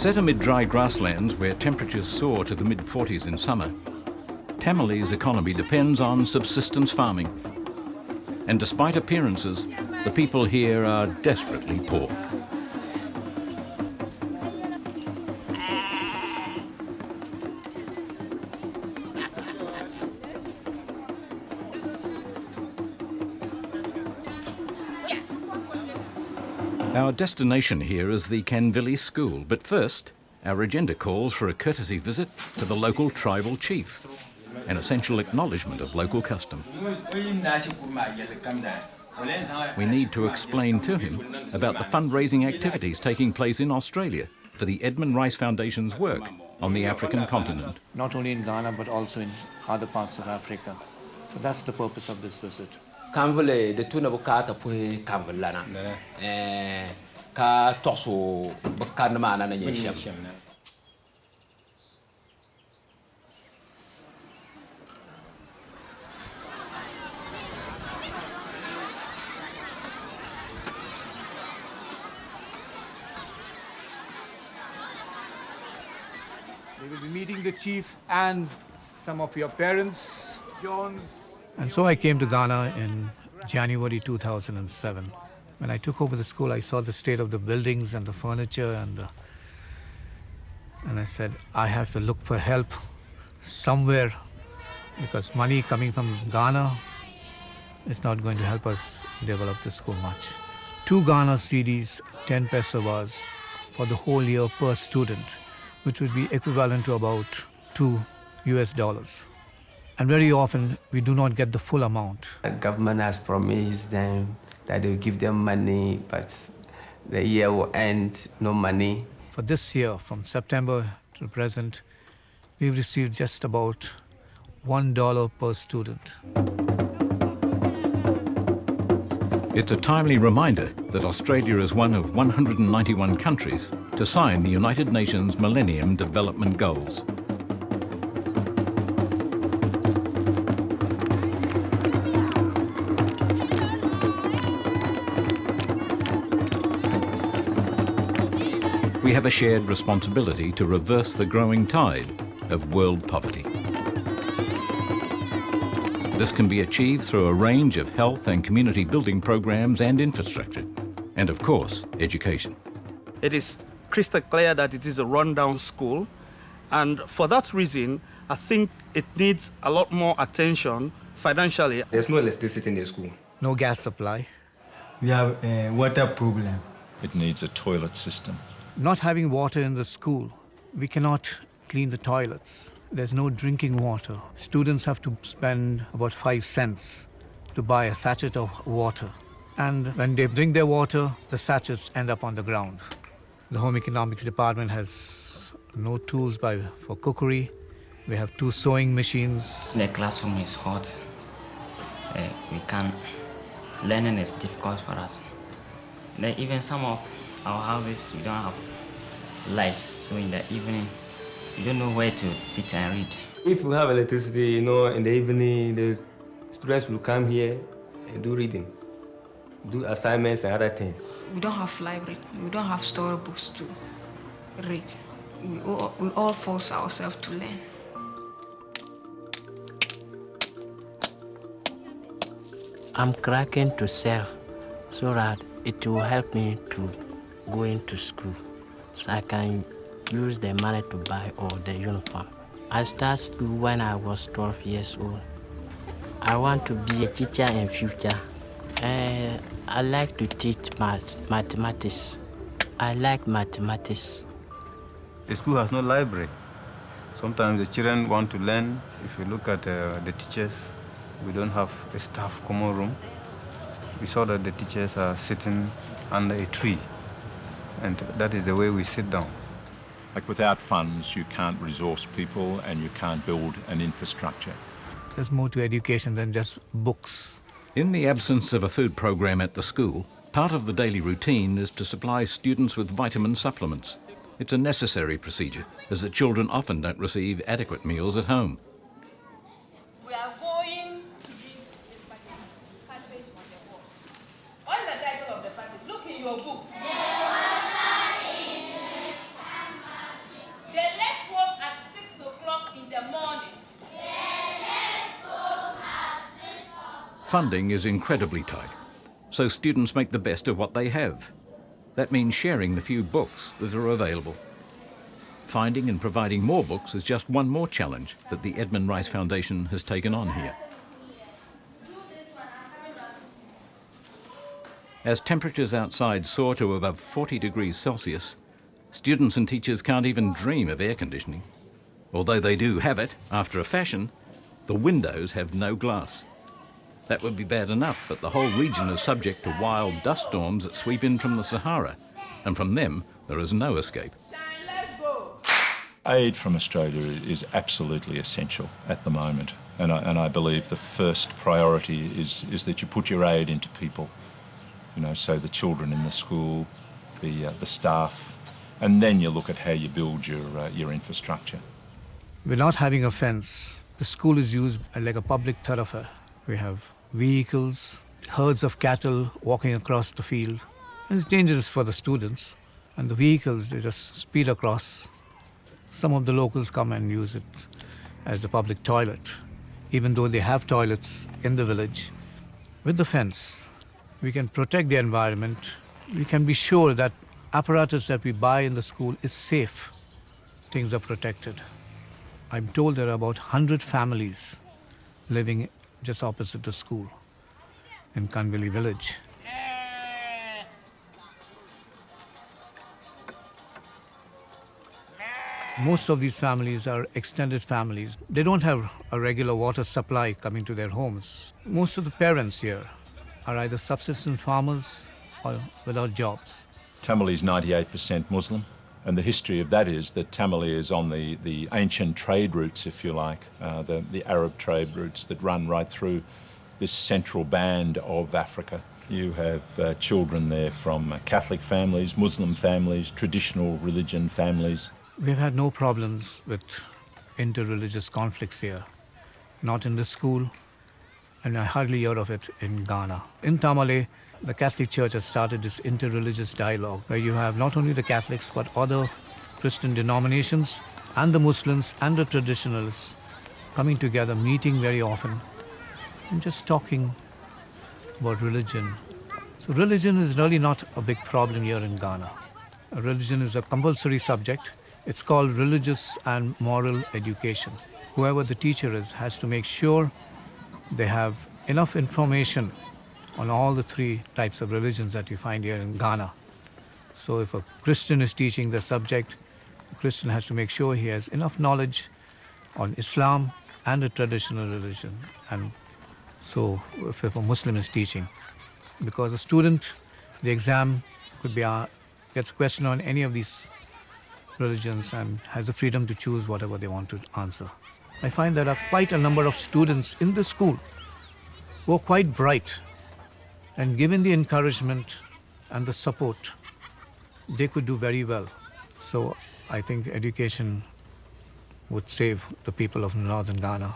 Set amid dry grasslands where temperatures soar to the mid-40s in summer, Tamale's economy depends on subsistence farming. And despite appearances, the people here are desperately poor. Our destination here is the Canvilli School, but first, our agenda calls for a courtesy visit to the local tribal chief, an essential acknowledgement of local custom. We need to explain to him about the fundraising activities taking place in Australia for the Edmund Rice Foundation's work on the African continent. Not only in Ghana, but also in other parts of Africa. So that's the purpose of this visit. Canvilli, the tuna bukata pui canvillana. Ka tosu bukanamana na yesham. They will be meeting the chief and some of your parents, John's. And so I came to Ghana in January 2007. When I took over the school, I saw the state of the buildings and the furniture, and I said, I have to look for help somewhere, because money coming from Ghana is not going to help us develop the school much. 2 Ghana cedis, 10 pesewas for the whole year per student, which would be equivalent to about $2 US. And very often, we do not get the full amount. The government has promised them that they will give them money, but the year will end, no money. For this year, from September to present, we've received just about $1 per student. It's a timely reminder that Australia is one of 191 countries to sign the United Nations Millennium Development Goals. We have a shared responsibility to reverse the growing tide of world poverty. This can be achieved through a range of health and community building programs and infrastructure, and of course, education. It is crystal clear that it is a rundown school, and for that reason, I think it needs a lot more attention financially. There's no electricity in the school. No gas supply. We have a water problem. It needs a toilet system. Not having water in the school, we cannot clean the toilets. There's no drinking water. Students have to spend about 5 cents to buy a sachet of water. And when they bring their water, the sachets end up on the ground. The Home Economics Department has no tools for cookery. We have 2 sewing machines. The classroom is hot. We can't. Learning is difficult for us. Even some of our houses, we don't have lights, so in the evening, we don't know where to sit and read. If we have electricity, in the evening, the students will come here and do reading, do assignments and other things. We don't have library, we don't have storybooks to read. We all force ourselves to learn. I'm cracking to sell so that it will help me to go into school, so I can use the money to buy all the uniform. I started school when I was 12 years old. I want to be a teacher in future. I like to teach mathematics. I like mathematics. The school has no library. Sometimes the children want to learn. If you look at the teachers, we don't have a staff common room. We saw that the teachers are sitting under a tree. And that is the way we sit down. Like without funds, you can't resource people and you can't build an infrastructure. There's more to education than just books. In the absence of a food program at the school, part of the daily routine is to supply students with vitamin supplements. It's a necessary procedure, as the children often don't receive adequate meals at home. We are going to read this passage on the wall. What is the title of the passage? Look in your books. Funding is incredibly tight, so students make the best of what they have. That means sharing the few books that are available. Finding and providing more books is just one more challenge that the Edmund Rice Foundation has taken on here. As temperatures outside soar to above 40 degrees Celsius, students and teachers can't even dream of air conditioning. Although they do have it, after a fashion, the windows have no glass. That would be bad enough, but the whole region is subject to wild dust storms that sweep in from the Sahara, and from them there is no escape. Aid from Australia is absolutely essential at the moment, and I believe the first priority is that you put your aid into people, you know, so the children in the school, the staff, and then you look at how you build your infrastructure. We're not having a fence. The school is used like a public thoroughfare. We have vehicles, herds of cattle walking across the field. And it's dangerous for the students. And the vehicles, they just speed across. Some of the locals come and use it as a public toilet, even though they have toilets in the village. With the fence, we can protect the environment. We can be sure that apparatus that we buy in the school is safe. Things are protected. I'm told there are about 100 families living just opposite the school in Kanvili village. Most of these families are extended families. They don't have a regular water supply coming to their homes. Most of the parents here are either subsistence farmers or without jobs. Tamale is 98% Muslim, and the history of that is that Tamale is on the ancient trade routes, if you like, the Arab trade routes that run right through this central band of Africa. You have children there from Catholic families, Muslim families, traditional religion families. We've had no problems with inter-religious conflicts here. Not in the school, and I hardly hear of it in Ghana. In Tamale, the Catholic Church has started this inter-religious dialogue where you have not only the Catholics but other Christian denominations and the Muslims and the traditionalists coming together, meeting very often and just talking about religion. So religion is really not a big problem here in Ghana. Religion is a compulsory subject. It's called religious and moral education. Whoever the teacher is has to make sure they have enough information on all the three types of religions that you find here in Ghana. So if a Christian is teaching the subject, the Christian has to make sure he has enough knowledge on Islam and the traditional religion. And so if a Muslim is teaching, because a student, the exam could be gets a question on any of these religions and has the freedom to choose whatever they want to answer. I find there are quite a number of students in the school who are quite bright, and given the encouragement and the support, they could do very well. So I think education would save the people of northern Ghana.